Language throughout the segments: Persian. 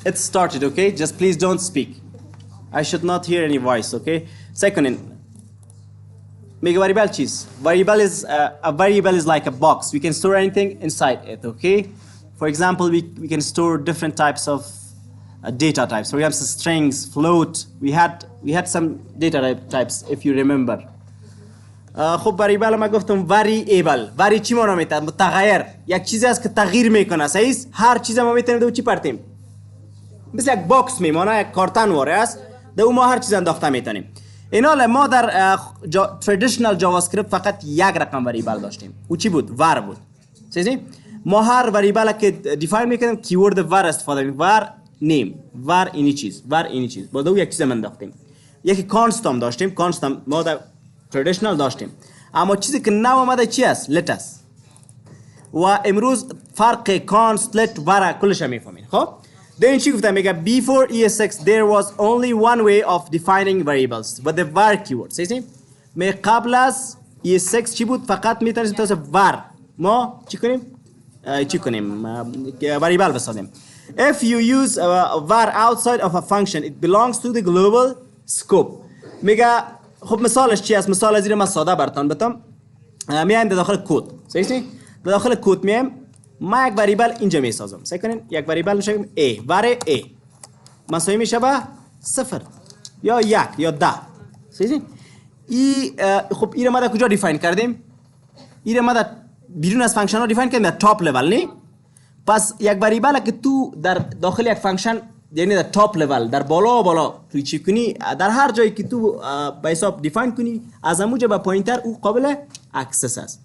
It started, okay? Just please don't speak. I should not hear any voice, okay? Second, make a variable cheese. A variable is like a box. We can store anything inside it, okay? For example, we can store different types of data types. For example, strings, float. We had some data types, if you remember. خب variable ما گفتم variable چی معنا میده؟ متغیر. یک چیزی است که تغییر میکنه. صحیح است؟ هر چیز ما میتونیم دو چی پرتیم؟ مثل یک باکس میمونه، یک کارتن واره است. دو ما هر چیز انداخته میتونیم. اینا ما در traditional جاوا اسکریپت فقط یک رقم variable داشتیم. او چی بود؟ var بود. صحیح؟ ما هر variable که دیفاین میکنیم کیورد var استفاده میکنیم. var name، var اینی چیز، با دو یک چیز انداختیم. یکی const هم داشتیم. const هم ما در traditional داشتیم. اما چیزی که نو آمده چی است؟ let است. و امروز فرق const let var کلش میفهمین. خب این چی گفتم؟ میگه before ES6 there was only one way of defining variables with the var keyword. صحیح؟ می قبل از ES6 چی بود؟ فقط میتونیم توسط var ما چی کنیم؟ variable بسازیم. If you use var outside of a function it belongs to the global scope. میگه خب مثالش چی است؟ مثال از این ما ساده براتون بتم. میایم در داخل کد. صحیح؟ در داخل کد میایم ما یک واریبل اینجا میسازم. سعی کنین یک واریبل میشه a var a مساوی میشه با 0 یا 1 یا 10. صحیح؟ خب این ما در کجا دیفاین کردیم؟ این ما در بیرون از فانکشن ها دیفاین کردیم در تاپ لول، نه؟ پس یک واریبل که تو در داخل یک فانکشن، یعنی در تاپ لول، در بالا توی چی کنی، در هر جایی که تو به حساب دیفاین کنی از موجب به پوینتر او قابل اکسس است.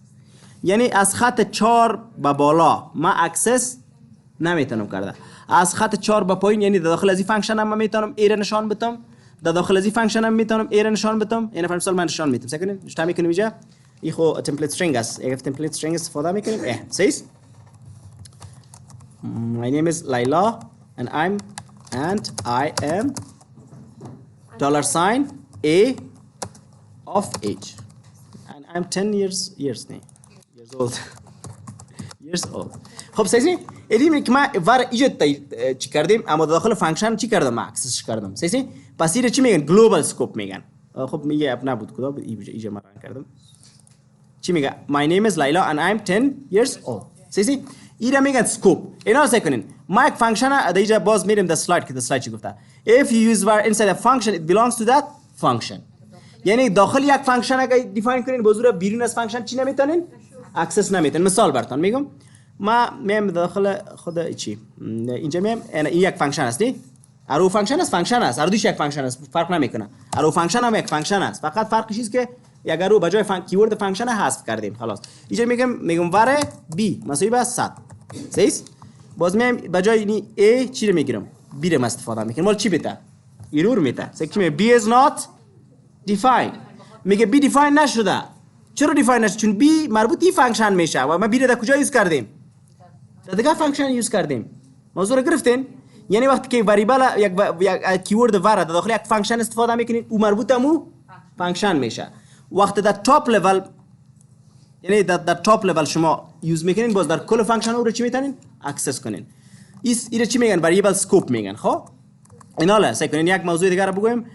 یعنی از خط 4 به بالا ما اکسس نمیتونم کرده. از خط 4 به پایین یعنی در داخل از این فانکشن هم میتونم ایر نشان بدم، در داخل از این فانکشن هم میتونم ایر نشان بدم. یعنی مثلا من نشان میدم. سعی کنید اشتباه میکنیم اینجا. این خو تمپلیت استرینگ است. اگه تمپلیت استرینگ استفاده میکنیم صحیح. My name is Laila and I am $A of age and I'm 10 years old. خب صحیح. ایدیم که ما وار ایجاد چی کردیم اما داخل فانکشن چی کردم؟ ما اکسس کردم. صحیح. پس این چی میگن؟ گلوبال اسکوپ میگن. خب میگه اپ نبود کدا بود ایجاد ما کردم. چی میگه؟ My name is Laila and I'm 10 years old. صحیح. اینا میگن اسکوپ. اینا سعی کنین ما یک فانکشن دیگه باز میریم در سلاید که در سلاید چی گفته؟ If you use var inside a function it belongs to that function. یعنی داخل یک فانکشن اگه دیفاین کنین به زور بیرون از فانکشن چی نمیتونین؟ اکسس نمیتونین. مثال براتون میگم. ما میام داخل خود چی؟ اینجا میام این یک فانکشن است نی؟ ارو فانکشن است. ارو دیش یک فانکشن است. فرق نمیکنه. ارو فانکشن هم یک فانکشن است. فقط فرقش چیه که یک ارو به جای کیورد فانکشن حذف کردیم. خلاص. اینجا میگم var b مساوی به 100. صحیح؟ باز میام به جای این a چی رو میگیرم؟ b رو استفاده میکنم. مال چی بده؟ ایرور میده. سعی b is not defined. میگه b دیفاین نشده. چرا دیفاین نشده؟ چون b مربوط این فانکشن میشه و ما b رو در کجا یوز کردیم؟ در دیگه فانکشن یوز کردیم. موضوع رو گرفتین؟ یعنی وقتی که واریبل یک کیورد var در داخل یک فانکشن استفاده میکنین او مربوط به فانکشن میشه. وقتی در تاپ لول یعنی در تاپ لول شما یوز میکنین باز در کل فانکشن رو چی میتونین؟ اکسس کنین. این چی میگن؟ واریبل اسکوپ میگن. خب اینا سعی کنین یک موضوع دیگه رو بگویم.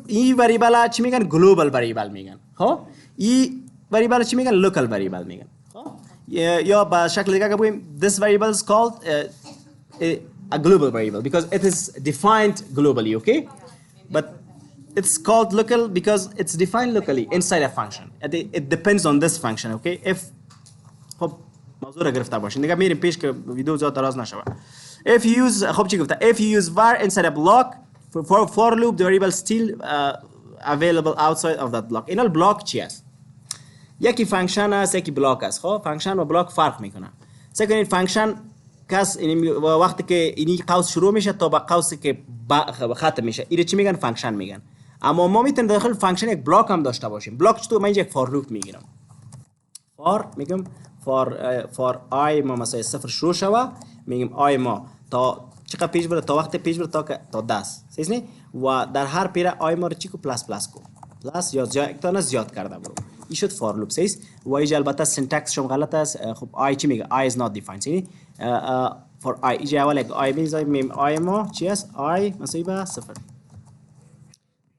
این واریبل چی میگن؟ گلوبال واریبل میگن. خب این واریبل چی میگن؟ لوکال واریبل میگن. خب یا با شکل دیگه بگویم this variable is called a global variable because it is defined globally, okay? But it's called local because it's defined locally inside a function. It depends on this function, okay? If خب موضوع رو گرفته باشین دیگه میریم پیش که ویدیو زیاد دراز نشه. If you use خب چی گفته؟ If you use var inside a block for loop the variable still available outside of that block. اینا بلاک چی است؟ یکی فانکشن است یکی بلاک است. خب فانکشن و بلاک فرق میکنه. سعی کنید فانکشن کس وقتی که اینی قوس شروع میشه تا به قوسی که ختم میشه این چی میگن؟ فانکشن میگن. اما ما میتونیم داخل فانکشن یک بلاک هم داشته باشیم. بلاک چطور؟ من اینجا یک فار لوپ میگیرم. فار میگم فار آی ما مثلا 0 شروع شوه میگم آی ما تا چقدر پیش بره تا وقت پیش بره تا 10. صحیح؟ و در هر پیره آی ما رو چی کو پلاس کو پلاس یا زیاد کرده برو. این شد فار لوپ. صحیح؟ و اینجا البته سینتکس شم غلط است. خب آی چی میگه؟ آی is not defined. صحیح؟ for I اینجا اول یک I میذاریم میم I ما چی است I مساوی به 0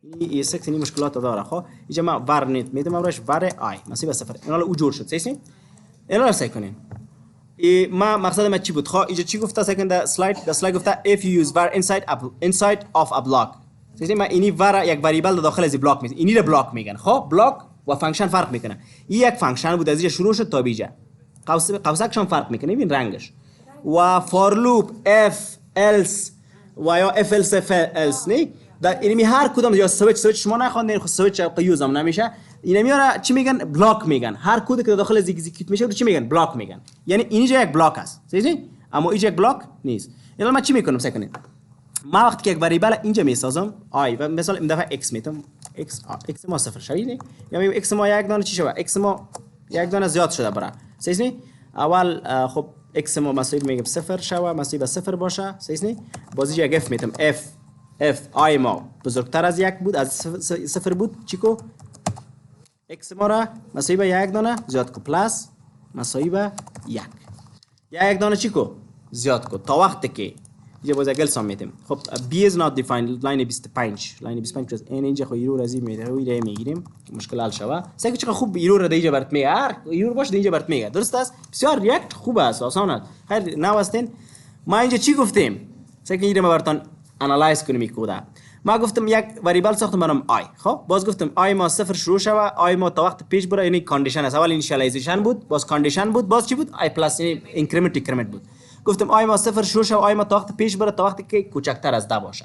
این E6 این مشکلات داره خب اینجا ما ور میدم براش ور I مساوی به 0 اینا رو جور شد صحیح اینا رو سعی کنین ما مقصد ما چی بود خب اینجا چی گفته سکند اسلاید گفته if you use var inside of a block صحیح ما اینی ور یک واریبل داخل از بلاک میگن اینی رو بلاک میگن خب بلاک و فانکشن فرق میکنه این یک فانکشن بود از اینجا شروع شد تا بیجا قوسکشون فرق میکنه ببین رنگش و فور لوپ if else و یا if else نه در اینمی هر کدوم یا سویچ شما نخوندین خود سویچ قیوز هم نمیشه اینا میاره چی میگن بلاک میگن هر کدی که داخل اکزیکیوت میشه رو چی میگن بلاک میگن یعنی اینجا یک بلاک است صحیح اما اینجا یک بلاک نیست اینا من چی میکنم سکنید ما وقتی که یک واریبل اینجا میسازم آی و مثلا این دفعه x میتم x ما صفر شوید یا x ما یک دانه چی شود x ما یک دانه زیاد شده برای صحیح اول خب x ما مساوی میگم صفر شوه مساوی به صفر باشه صحیح بازی یک f میتم f I ما بزرگتر از یک بود از صفر بود چیکو x ما را مساوی به یک دانه زیاد کو پلاس مساوی به یک دانه چیکو زیاد کو تا وقتی که اینجا باز اگل سام میتیم خب b is not defined لاین 25 که این اینجا خو ایرور از این میده روی ره میگیریم مشکل حل شوه سعی چقدر خوب ایرور را اینجا برات میگه هر ایرور باشه اینجا برات میگه درست است بسیار ریاکت خوب است آسان است خیر نواستین ما اینجا چی گفتیم سعی اینجا ما براتون انالایز کنیم کودا ما گفتم یک واریبل ساختم برام I خب باز گفتم I ما صفر شروع شوه I ما تا وقت پیش بره یعنی کاندیشن است اول اینیشیالایزیشن بود باز کاندیشن بود باز چی بود I پلاس یعنی اینکریمنت بود گفتم I ما صفر شروع شوه I ما تا وقت پیش بره تا وقتی که کوچکتر از 10 باشه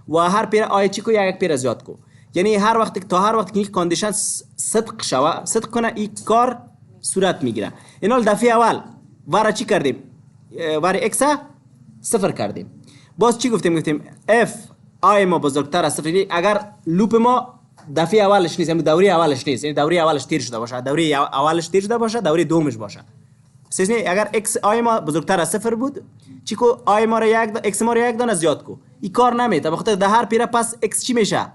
و هر پیر I چی کو یک پیر زیاد کو یعنی هر وقت تا هر وقت که کاندیشن صدق کنه این کار صورت میگیره اینا دفعه اول وارا چی کردیم وار x صفر کردیم باز چی گفتیم f I ما بزرگتر از صفر اگر لوپ ما دفعه اولش نیست یعنی دوره اولش نیست یعنی دوره اولش تیر شده باشه دوره اولش تیر شده باشه دوره دومش باشه سیزنی اگر x I ما بزرگتر از صفر بود چی کو I ما را x ما را یک دانه زیاد کو این کار نمیته بخاطر ده هر پیره پس x چی میشه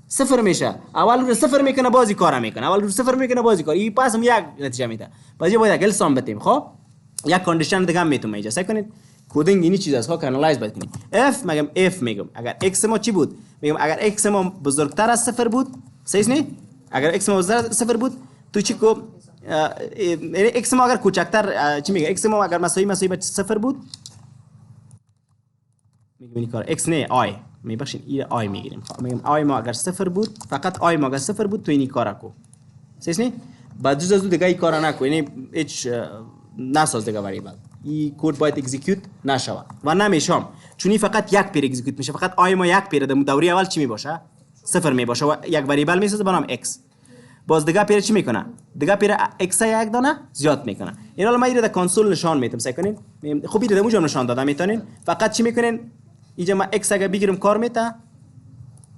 صفر میشه اول رو صفر میکنه بازی کار میکنه اول رو صفر میکنه بازی کار این پس هم یک نتیجه میده بازی باید اگل سام بتیم خب یک کاندیشن دیگه هم میتونم اینجا سعی کنید کدینگ اینی چیز است ها کانالایز باید کنید f میگم اگر x ما چی بود میگم اگر x ما بزرگتر از صفر بود صحیح نه اگر x ما بزرگتر از صفر بود تو چی کو x ما اگر کوچکتر چی میگه x ما اگر مساوی به صفر بود میگم این کار x نه I میبخشین این I میگیریم میگم I ما اگر صفر بود فقط I ما اگر صفر بود تو اینی کارا کو صحیح نه بعد جز دیگه این کارا نکو یعنی هیچ نساز دیگه واریبل این کد باید اکزیکیوت نشود و نمیشم چون این فقط یک پیر اکزیکیوت میشه فقط آی ما یک پیر در دوره اول چی میباشه صفر میباشه و یک واریبل میسازه به نام x باز دیگه پیر چی میکنه دیگه پیر x یک دانه زیاد میکنه این حالا ما اینو در کنسول نشان میدم سعی کنین خب اینو اونجا نشان دادم میتونین فقط چی میکنین اینجا ما x اگه بگیرم کار میته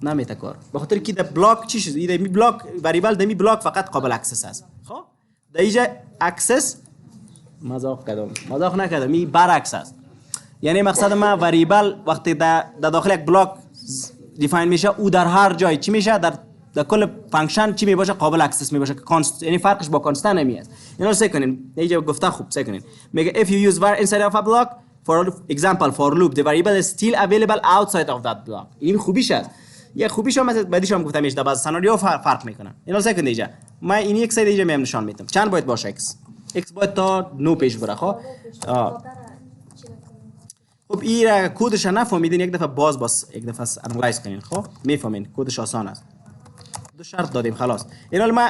نمیته کار به خاطر که در بلاک چی شد این بلاک واریبل دمی بلاک فقط قابل اکسس است خب در اینجا اکسس مذاق نکردم این برعکس است یعنی مقصد ما واریبل وقتی در داخل یک بلاک دیفاین میشه او در هر جای چی میشه در کل فانکشن چی میباشه قابل اکسس میباشه که کانست یعنی فرقش با کانستان نمیاد اینا رو سعی کنین اینجا گفته خوب سعی کنین میگه if you use var inside of a block for example for loop the variable is still available outside of that block این خوبیش است یه خوبیش هم مثلا بعدیش هم گفتم در بعض سناریو فرق میکنه اینا رو سعی کنین اینجا من این یک ساید اینجا میام نشان میدم چند باید باشه x باید تا 9 پیش بره خب خب این کدش نفهمیدین یک دفعه باز یک دفعه انالایز کنین خب میفهمین کدش آسان است دو شرط دادیم خلاص این حال ما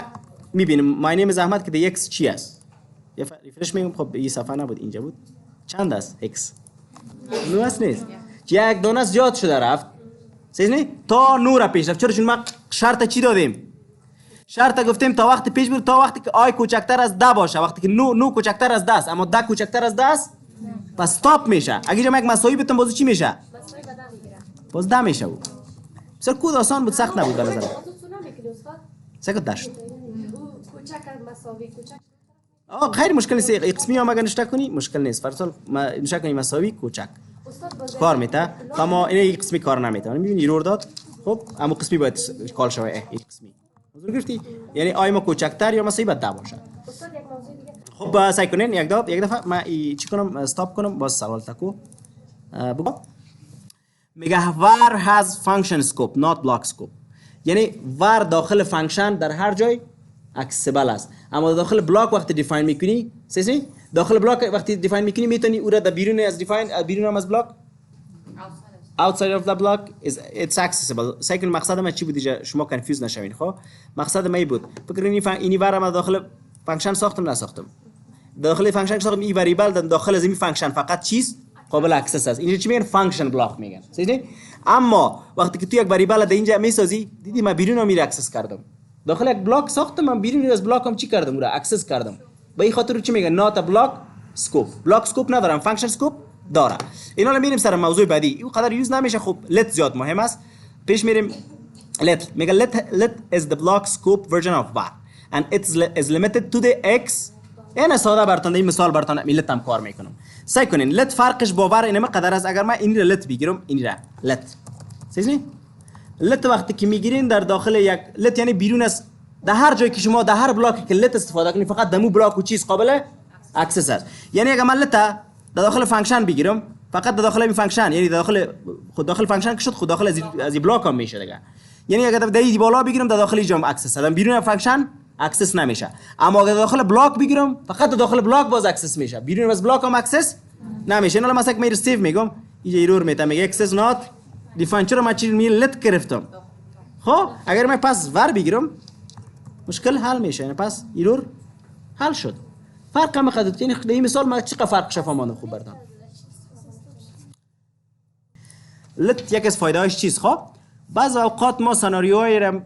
میبینیم مای نیم زحمت که x چی است یه ریفرش میگم خب این صفحه نبود اینجا بود چند است x 9 است نیست یک دانه زیاد شده رفت صحیح نه تا 9 را پیش رفت چرا چون ما شرط چی دادیم شرط گفتیم تا وقت پیش بر تا وقتی که آی کوچکتر از 10 باشه وقتی که 9 کوچکتر از 10 است اما 10 کوچکتر از 10 است پس استاپ میشه اگه جمع یک مساوی بتون باز چی میشه مساوی به 10 میگیره باز 10 میشه بود بسیار کد آسان بود سخت نبود به نظر سکت داشت کوچک مساوی کوچک خیلی مشکل نیست قسمی هم اگه نشته کنی مشکل نیست فرض ما نشه کنی مساوی کوچک کار میته اما این قسمی کار نمیته میبینی ایرور داد خب اما قسمی باید کال شوه این قسمی حضور گرفتی یعنی آی ما کوچکتر یا مساوی به 10 باشه خب سعی کنین یک دفعه من چی کنم استاپ کنم باز سوال تکو بگو. میگه var has function scope not block scope، یعنی var داخل فانکشن در هر جای اکسسیبل است، اما داخل بلاک وقتی دیفاین میکنی سی داخل بلاک وقتی دیفاین میکنی میتونی او را در بیرون از دیفاین بیرون از بلاک outside of the block is it's accessible. سیکل مقصد من چی بود شما کنفیوز نشوین. خب مقصد من بود فکر اینی var ما داخل فانکشن ساختم نساختم، داخل فانکشن ساختم این وریبل داخل از این فانکشن فقط چیز قابل اکسس است، اینجا چی میگن فانکشن بلاک میگن صحیح. اما وقتی که تو یک وریبل در اینجا میسازی دیدی من بیرون میره اکسس کردم، داخل یک بلاک ساختم من بیرون از بلاکم چی کردم اون را اکسس کردم، به این خاطر چی میگن نات بلاک سکوپ. بلاک سکوپ ندارم فانکشن سکوپ داره. اینا رو میریم سر موضوع بعدی این قدر یوز نمیشه. خب let زیاد مهم است پیش میریم. let میگه let is the block scope version of var and it is limited to the x. این ساده براتون این مثال براتون میلت هم کار میکنم. سعی کنین let فرقش با var اینم قدر است. اگر من این را let بگیرم این را let صحیح let وقتی که میگیرین در داخل یک let یعنی بیرون از در هر جایی که شما در هر بلاکی که let استفاده کنین فقط دمو بلاک و چیز قابل اکسس است. یعنی اگر من let در داخل فانکشن بگیرم فقط در داخل این فانکشن یعنی داخل خود داخل فانکشن که شد خود داخل از این بلاک هم میشه دیگه. یعنی اگر در این بالا بگیرم در داخل اینجا اکسس دادم بیرون از فانکشن اکسس نمیشه، اما اگر داخل بلاک بگیرم فقط داخل بلاک باز اکسس میشه بیرون از بلاک هم اکسس نمیشه. اینا مثلا که ریسیو میگم اینجا ایرور میاد میگه اکسس نات دیفاین. چرا من چی لت گرفتم؟ خب اگر من پس ور بگیرم مشکل حل میشه، یعنی پس ایرور حل شد. فرق هم خدت یعنی این مثال ما چقدر فرق شفامان خوب بردم. لت یک از فایده‌اش چیز خب بعض اوقات ما سناریوهای را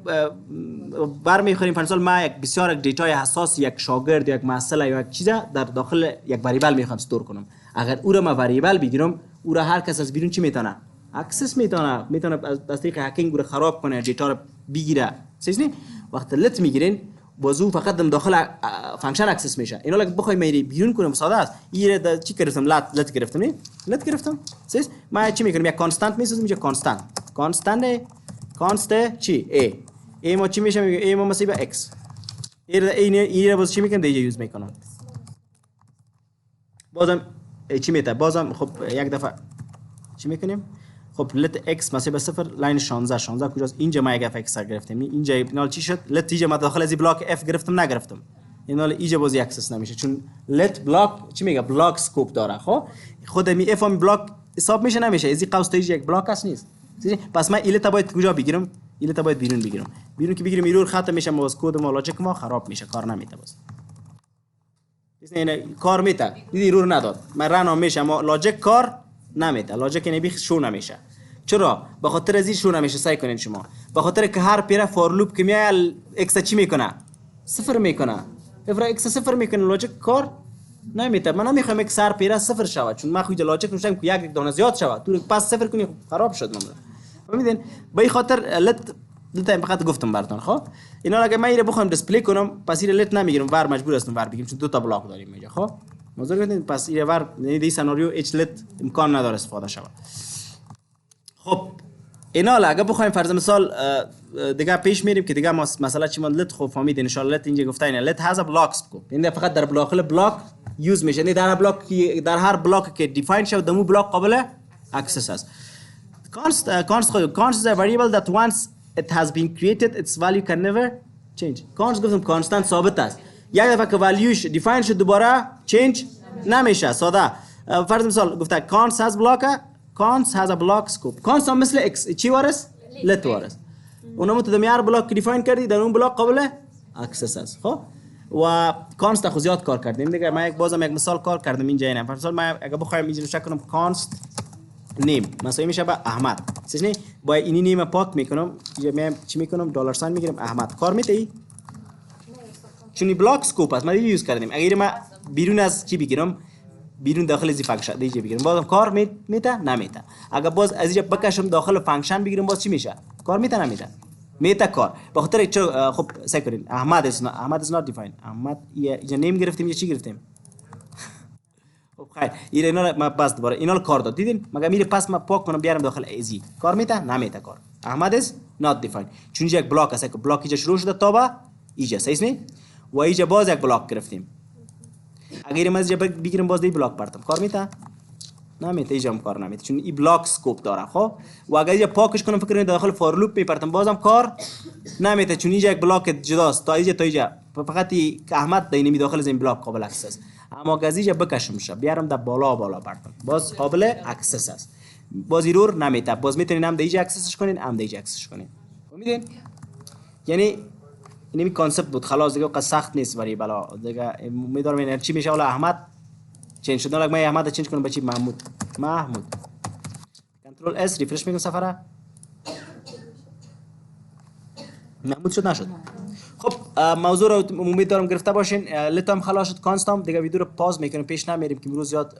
برمیخوریم. مثلا ما یک بسیار دیتای حساس یک شاگرد یک مسئله یا یک چیز در داخل یک وریبل میخوام استور کنم. اگر او را ما وریبل بگیرم او را هر کس از بیرون چی میتونه اکسس میتونه از طریق هکینگ او را خراب کنه جیتا را بگیره صحیح. وقت لت میگیرین بازو فقط داخل فانکشن اکسس میشه. اینا لگه بخوای میری بیرون کنم ساده است. این چی گرفتم لت گرفتم نه لت گرفتم صحیح. ما چی میکنم یک کانستانت میسازم اینجا کانست چی ای ما چی میشه میگه ای ما مثلا x این باز چی میکنم دیگه یوز میکنم بازم چی میته بازم. خب یک دفعه چی میکنیم خب let x مثلا 0 لاین 16 کجاست اینجا ما یک f x گرفتیم اینجا اینال چی شد let اینجا ما داخل از بلاک f گرفتم نگرفتم اینال اینجا باز اکسس نمیشه چون let بلاک چی میگه بلاک سکوپ داره. خب خود می اف ام بلاک حساب میشه نمیشه از این قوس تا یک بلاک است نیست. پس من ایلت باید کجا بگیرم ایلت باید بیرون که بگیرم ایرور ختم میشه باز کد ما لاجیک ما خراب میشه کار نمیته باز این کار میته دیدی ایرور نداد من رن میشه اما لاجیک کار نمیته لاجیک یعنی بیخ شو نمیشه. چرا به خاطر از این شو نمیشه سعی کنین شما به خاطر که هر پیره فور لوپ که میاد x چی میکنه صفر میکنه افرا x صفر میکنه لاجیک کار نمیته. من نمیخوام یک سر پیره صفر شود چون من خود لاجیک نوشتم که یک دانه زیاد شود تو پس صفر کنی خراب شد من میدین به این خاطر لت فقط گفتم براتون. خب اینا اگه من اینو بخوام دیسپلی کنم پس این لت نمیگیرم ور مجبور هستم ور بگیرم چون دو تا بلاک داریم اینجا. خب موضوع گفتین پس این ور یعنی این سناریو اچ لت امکان نداره استفاده شود. خب اینا اگه بخوایم فرض مثال دیگه پیش میریم که دیگه مثلا چی لت خب فهمید ان شاء الله لت اینجا گفته اینا لت هاز ا بلاک سکوپ این فقط در بلاک یوز میشه. یعنی در هر بلاک که دیفاین شود دمو بلاک قابل اکسس است. const is a variable that once it has been created its value can never change. const گفتم کانستانت ثابت است یک دفعه که والیوش دیفاین شد دوباره چنج نمیشه ساده. فرض مثال گفته const has a block scope. const هم مثل x چی وارس let وارس اونم تو دمیار بلاک دیفاین کردی در اون بلاک قابل اکسس است. خب و const خو زیاد کار کردیم دیگه. من بازم یک مثال کار کردم اینجا اینا. فرض مثال من اگه بخوایم اینجا چک کنم const name مثلا میشه با احمد سیزنی با اینی نیم پاک میکنم یا چی میکنم دلار ساین میگیرم احمد کار میته چون بلاک سکوپ است ما یوز کردیم. اگر ما بیرون از چی بگیرم بیرون داخل از فانکشن دیگه بگیرم بازم کار میته نمیته. اگر باز از اینجا بکشم داخل فانکشن بگیرم باز چی میشه کار میته نمیته میته کار به خاطر چرا. خب سعی کنین احمد is not defined احمد اینجا نیم گرفتیم یا چی گرفتیم خب خیر اینا ما پس دوباره اینا کار داد دیدین مگه میره پس ما پاک کنم بیارم داخل ایزی کار میته نمیته کار. احمد is not defined چون یک بلاک است که بلاک اینجا شروع شده تا با اینجا صحیح نه و اینجا باز یک بلاک گرفتیم اگر من اینجا بگیرم باز دی بلاک پرتم کار میته؟ نمیته، اینجا هم کار نمیته چون این بلاک سکوپ داره. خب و اگر اینجا پاکش کنم فکر کنید داخل فور لوپ میپرتم بازم کار نمیته چون اینجا یک بلاک جداست. تا اینجا فقط احمد دینمی داخل از این بلاک قابل اکسس است. اما اگر اینجا بکشم شه بیارم در بالا پرتم باز قابل اکسس است. باز ایرور نمیته. باز میتونین هم اینجا اکسسش کنین هم اینجا اکسسش کنین. فهمیدین؟ یعنی اینمی کانسپت بود خلاص دیگه قصد سخت نیست برای بالا دیگه. امیدوارم این چی میشه. حالا احمد چنج شد. من احمد چنج کنم به چی؟ محمود. کنترل اس ریفرش میکنم صفحه. محمود شد نشد. خب موضوع رو امیدوارم گرفته باشین. لتام خلاص شد کانستام دیگه. ویدیو رو پاز میکنیم پیش نمیریم که امروز زیاد